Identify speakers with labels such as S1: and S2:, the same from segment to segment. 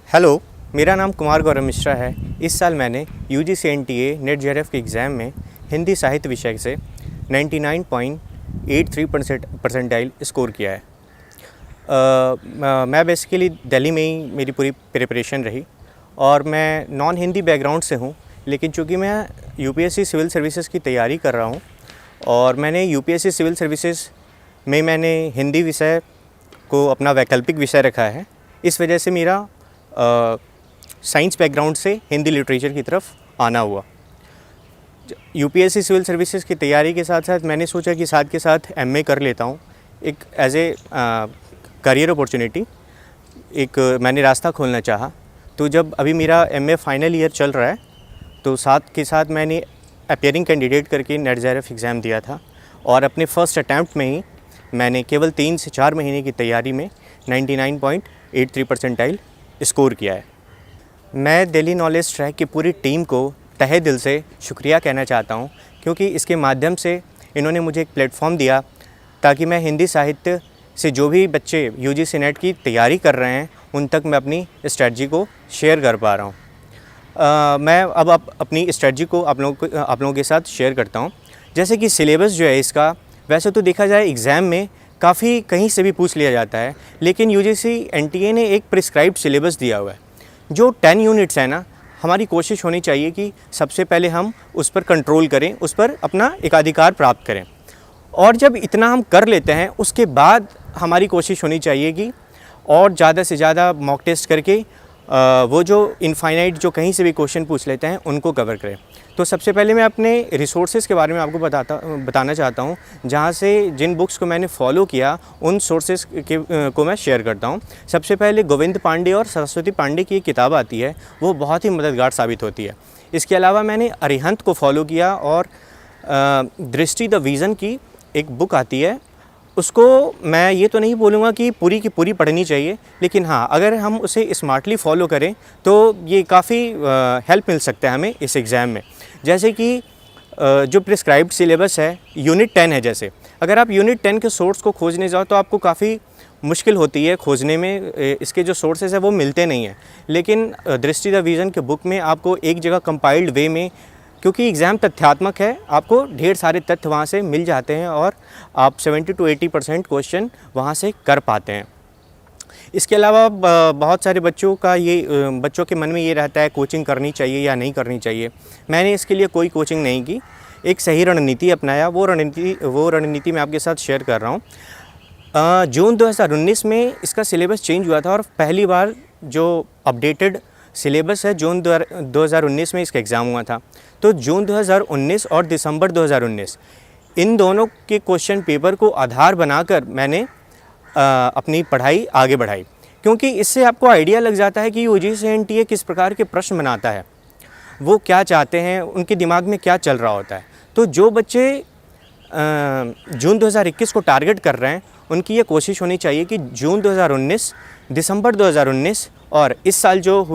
S1: Hello, मेरा नाम कुमार गौरव मिश्रा है। इस साल मैंने यूजीसी एनटीए नेट जेआरएफ के एग्ज़ाम में हिंदी साहित्य विषय से 99.83 परसेंटाइल स्कोर किया है। मैं बेसिकली दिल्ली में ही मेरी पूरी प्रिपरेशन रही और मैं नॉन हिंदी बैकग्राउंड से हूँ, लेकिन चूँकि मैं यूपीएससी सिविल सर्विसेज की तैयारी कर रहा हूँ और मैंने यूपीएससी सिविल सर्विसेज में मैंने हिंदी विषय को अपना वैकल्पिक विषय रखा है। इस वजह से मेरा साइंस बैकग्राउंड से हिंदी लिटरेचर की तरफ आना हुआ। यूपीएससी सिविल सर्विसेज की तैयारी के साथ साथ मैंने सोचा कि साथ के साथ एमए कर लेता हूँ, एक एज ए करियर अपॉर्चुनिटी एक मैंने रास्ता खोलना चाहा। तो जब अभी मेरा एमए फाइनल ईयर चल रहा है तो साथ के साथ मैंने अपीयरिंग कैंडिडेट करके नेट जेआरएफ एग्ज़ाम दिया था और अपने फर्स्ट अटैम्प्ट में ही मैंने केवल 3 से 4 महीने की तैयारी में 99.83 परसेंटाइल स्कोर किया है। मैं दिल्ली नॉलेज ट्रैक की पूरी टीम को तहे दिल से शुक्रिया कहना चाहता हूं, क्योंकि इसके माध्यम से इन्होंने मुझे एक प्लेटफॉर्म दिया ताकि मैं हिंदी साहित्य से जो भी बच्चे यूजीसी नेट की तैयारी कर रहे हैं उन तक मैं अपनी स्ट्रेटजी को शेयर कर पा रहा हूं। मैं अब अपनी स्ट्रेटजी को आप लोगों के साथ शेयर करता हूं। जैसे कि सिलेबस जो है इसका, वैसे तो देखा जाए एग्ज़ाम में काफ़ी कहीं से भी पूछ लिया जाता है, लेकिन यूजीसी एनटीए ने एक प्रिस्क्राइब्ड सिलेबस दिया हुआ है जो 10 यूनिट्स है ना। हमारी कोशिश होनी चाहिए कि सबसे पहले हम उस पर कंट्रोल करें, उस पर अपना एकाधिकार प्राप्त करें, और जब इतना हम कर लेते हैं उसके बाद हमारी कोशिश होनी चाहिए कि और ज़्यादा से ज़्यादा मॉक टेस्ट करके वो जो इनफाइनाइट जो कहीं से भी क्वेश्चन पूछ लेते हैं उनको कवर करें। तो सबसे पहले मैं अपने रिसोर्सेज़ के बारे में आपको बताना चाहता हूँ, जहाँ से जिन बुक्स को मैंने फॉलो किया उन सोर्सेज़ को मैं शेयर करता हूँ। सबसे पहले गोविंद पांडे और सरस्वती पांडे की एक किताब आती है, वो बहुत ही मददगार साबित होती है। इसके अलावा मैंने अरिहंत को फॉलो किया और दृष्टि द विज़न की एक बुक आती है, उसको मैं ये तो नहीं बोलूँगा कि पूरी की पूरी पढ़नी चाहिए, लेकिन हाँ, अगर हम उसे स्मार्टली फॉलो करें तो ये काफ़ी हेल्प मिल सकता है हमें इस एग्ज़ाम में। जैसे कि जो प्रिस्क्राइब्ड सिलेबस है यूनिट 10 है, जैसे अगर आप यूनिट 10 के सोर्स को खोजने जाओ तो आपको काफ़ी मुश्किल होती है खोजने में, इसके जो सोर्सेज है वो मिलते नहीं हैं। लेकिन दृष्टि द विज़न के बुक में आपको एक जगह कंपाइल्ड वे में, क्योंकि एग्ज़ाम तथ्यात्मक है, आपको ढेर सारे तथ्य वहाँ से मिल जाते हैं और आप 70 to 80% क्वेश्चन वहाँ से कर पाते हैं। इसके अलावा बहुत सारे बच्चों के मन में ये रहता है कोचिंग करनी चाहिए या नहीं करनी चाहिए। मैंने इसके लिए कोई कोचिंग नहीं की, एक सही रणनीति अपनाया। वो रणनीति मैं आपके साथ शेयर कर रहा हूँ। जून 2019 में इसका सिलेबस चेंज हुआ था और पहली बार जो अपडेटेड सिलेबस है जून 2019 में इसका एग्ज़ाम हुआ था। तो जून 2019 और दिसंबर 2019 इन दोनों के क्वेश्चन पेपर को आधार बनाकर मैंने अपनी पढ़ाई आगे बढ़ाई, क्योंकि इससे आपको आइडिया लग जाता है कि यूजीसी एनटीए किस प्रकार के प्रश्न बनाता है, वो क्या चाहते हैं, उनके दिमाग में क्या चल रहा होता है। तो जो बच्चे जून 2021 को टारगेट कर रहे हैं उनकी ये कोशिश होनी चाहिए कि जून 2019, दिसंबर 2019 और इस साल जो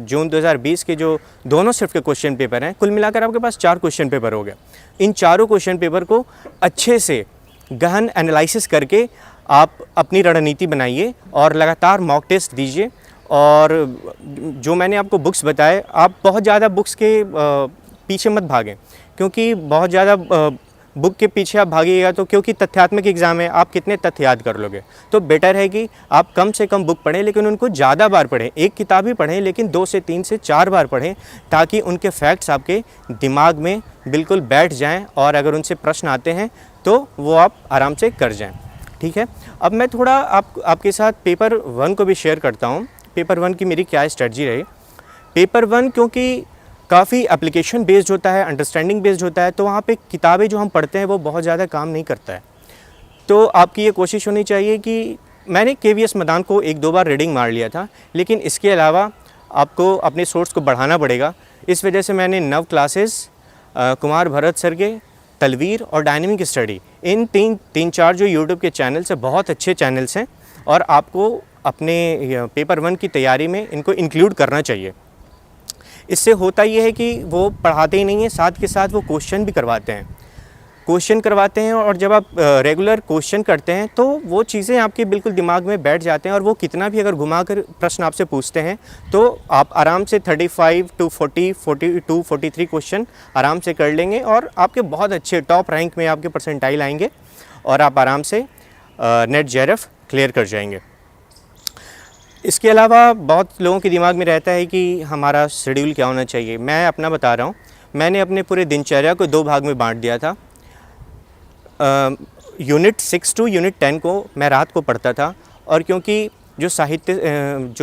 S1: जून 2020 के जो दोनों शिफ्ट के क्वेश्चन पेपर हैं, कुल मिलाकर आपके पास 4 क्वेश्चन पेपर हो गए। इन चारों क्वेश्चन पेपर को अच्छे से गहन एनालिसिस करके आप अपनी रणनीति बनाइए और लगातार मॉक टेस्ट दीजिए। और जो मैंने आपको बुक्स बताए, आप बहुत ज़्यादा बुक्स के पीछे मत भागें, क्योंकि बहुत ज़्यादा बुक के पीछे आप भागिएगा तो, क्योंकि तथ्यात्मक एग्ज़ाम है, आप कितने तथ्य याद कर लोगे। तो बेटर है कि आप कम से कम बुक पढ़ें, लेकिन उनको ज़्यादा बार पढ़ें। एक किताब ही पढ़ें, लेकिन 2 से 3 से 4 बार पढ़ें, ताकि उनके फैक्ट्स आपके दिमाग में बिल्कुल बैठ जाएं और अगर उनसे प्रश्न आते हैं तो वो आप आराम से कर जाएं। ठीक है, अब मैं थोड़ा आपके साथ पेपर 1 को भी शेयर करता हूँ। पेपर 1 की मेरी क्या स्ट्रेटजी रही। पेपर 1 क्योंकि काफ़ी एप्लीकेशन बेस्ड होता है, अंडरस्टैंडिंग बेस्ड होता है, तो वहाँ पे किताबें जो हम पढ़ते हैं वो बहुत ज़्यादा काम नहीं करता है। तो आपकी ये कोशिश होनी चाहिए कि मैंने केवीएस मैदान को 1-2 बार रीडिंग मार लिया था, लेकिन इसके अलावा आपको अपने सोर्स को बढ़ाना पड़ेगा। इस वजह से मैंने नव क्लासेस, कुमार भरत सर के तलवीर और डायनेमिक स्टडी, इन 3-4 जो यूट्यूब के चैनल्स हैं, बहुत अच्छे चैनल्स हैं और आपको अपने पेपर 1 की तैयारी में इनको इंक्लूड करना चाहिए। इससे होता ये है कि वो पढ़ाते ही नहीं हैं, साथ के साथ वो क्वेश्चन भी करवाते हैं। क्वेश्चन करवाते हैं, और जब आप रेगुलर क्वेश्चन करते हैं तो वो चीज़ें आपके बिल्कुल दिमाग में बैठ जाते हैं, और वो कितना भी अगर घुमाकर प्रश्न आपसे पूछते हैं तो आप आराम से 35 to 40, 42, 43 क्वेश्चन आराम से कर लेंगे, और आपके बहुत अच्छे टॉप रैंक में आपके परसेंटाइल आएंगे, और आप आराम से नेट जेआरएफ क्लियर कर जाएंगे। इसके अलावा बहुत लोगों के दिमाग में रहता है कि हमारा शेड्यूल क्या होना चाहिए। मैं अपना बता रहा हूँ, मैंने अपने पूरे दिनचर्या को 2 भाग में बांट दिया था। यूनिट 6 to यूनिट 10 को मैं रात को पढ़ता था, और क्योंकि जो साहित्य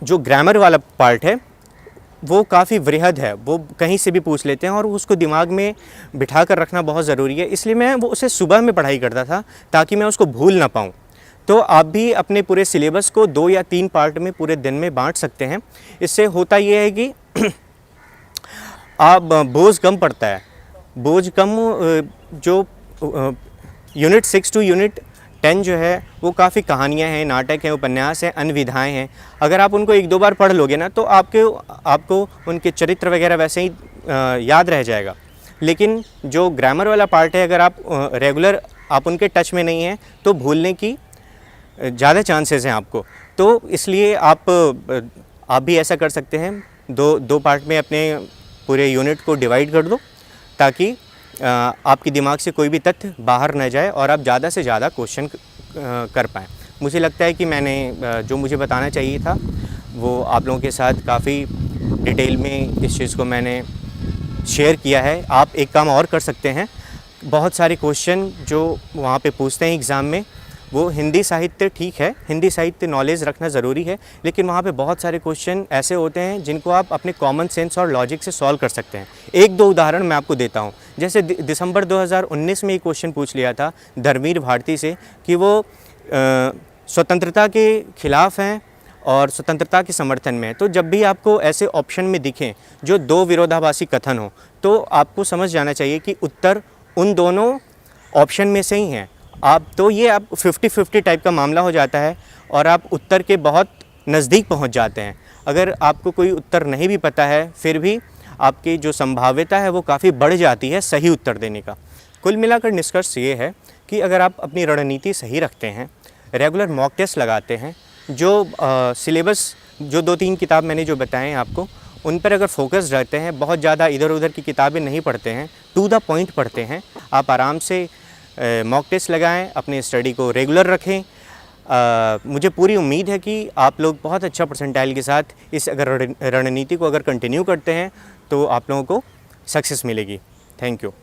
S1: जो ग्रामर वाला पार्ट है वो काफ़ी वृहद है, वो कहीं से भी पूछ लेते हैं और उसको दिमाग में बिठा कर रखना बहुत ज़रूरी है, इसलिए मैं वो उसे सुबह में पढ़ाई करता था ताकि मैं उसको भूल ना पाऊँ। तो आप भी अपने पूरे सिलेबस को 2 या 3 पार्ट में पूरे दिन में बांट सकते हैं। इससे होता ये है कि आप बोझ कम पड़ता है, बोझ कम। जो यूनिट 6 to यूनिट 10 जो है वो काफ़ी कहानियाँ हैं, नाटक हैं, उपन्यास हैं, अन्य विधाएँ हैं। अगर आप उनको 1-2 बार पढ़ लोगे ना तो आपको उनके चरित्र वगैरह वैसे ही याद रह जाएगा। लेकिन जो ग्रामर वाला पार्ट है, अगर आप रेगुलर आप उनके टच में नहीं हैं तो भूलने की ज़्यादा चांसेस हैं आपको। तो इसलिए आप भी ऐसा कर सकते हैं, दो पार्ट में अपने पूरे यूनिट को डिवाइड कर दो ताकि आपके दिमाग से कोई भी तथ्य बाहर न जाए और आप ज़्यादा से ज़्यादा क्वेश्चन कर पाएँ। मुझे लगता है कि मैंने जो मुझे बताना चाहिए था वो आप लोगों के साथ काफ़ी डिटेल में इस चीज़ को मैंने शेयर किया है। आप एक काम और कर सकते हैं, बहुत सारे क्वेश्चन जो वहाँ पे पूछते हैं एग्ज़ाम में, वो हिंदी साहित्य ठीक है, हिंदी साहित्य नॉलेज रखना ज़रूरी है, लेकिन वहाँ पे बहुत सारे क्वेश्चन ऐसे होते हैं जिनको आप अपने कॉमन सेंस और लॉजिक से सॉल्व कर सकते हैं। 1-2 उदाहरण मैं आपको देता हूँ। जैसे दिसंबर 2019 में एक क्वेश्चन पूछ लिया था धर्मवीर भारती से कि वो स्वतंत्रता के खिलाफ़ हैं और स्वतंत्रता के समर्थन में है। तो जब भी आपको ऐसे ऑप्शन में दिखें जो 2 विरोधाभासी कथन हो तो आपको समझ जाना चाहिए कि उत्तर उन दोनों ऑप्शन में से ही हैं। आप 50-50 टाइप का मामला हो जाता है और आप उत्तर के बहुत नज़दीक पहुंच जाते हैं। अगर आपको कोई उत्तर नहीं भी पता है फिर भी आपकी जो संभाव्यता है वो काफ़ी बढ़ जाती है सही उत्तर देने का। कुल मिलाकर निष्कर्ष ये है कि अगर आप अपनी रणनीति सही रखते हैं, रेगुलर मॉक टेस्ट लगाते हैं, जो सिलेबस जो 2-3 किताब मैंने जो बताए हैं आपको, उन पर अगर फोकस रहते हैं, बहुत ज़्यादा इधर उधर की किताबें नहीं पढ़ते हैं, टू द पॉइंट पढ़ते हैं, आप आराम से मॉक टेस्ट लगाएं, अपने स्टडी को रेगुलर रखें। मुझे पूरी उम्मीद है कि आप लोग बहुत अच्छा परसेंटाइल के साथ इस अगर रणनीति को अगर कंटिन्यू करते हैं तो आप लोगों को सक्सेस मिलेगी। Thank you.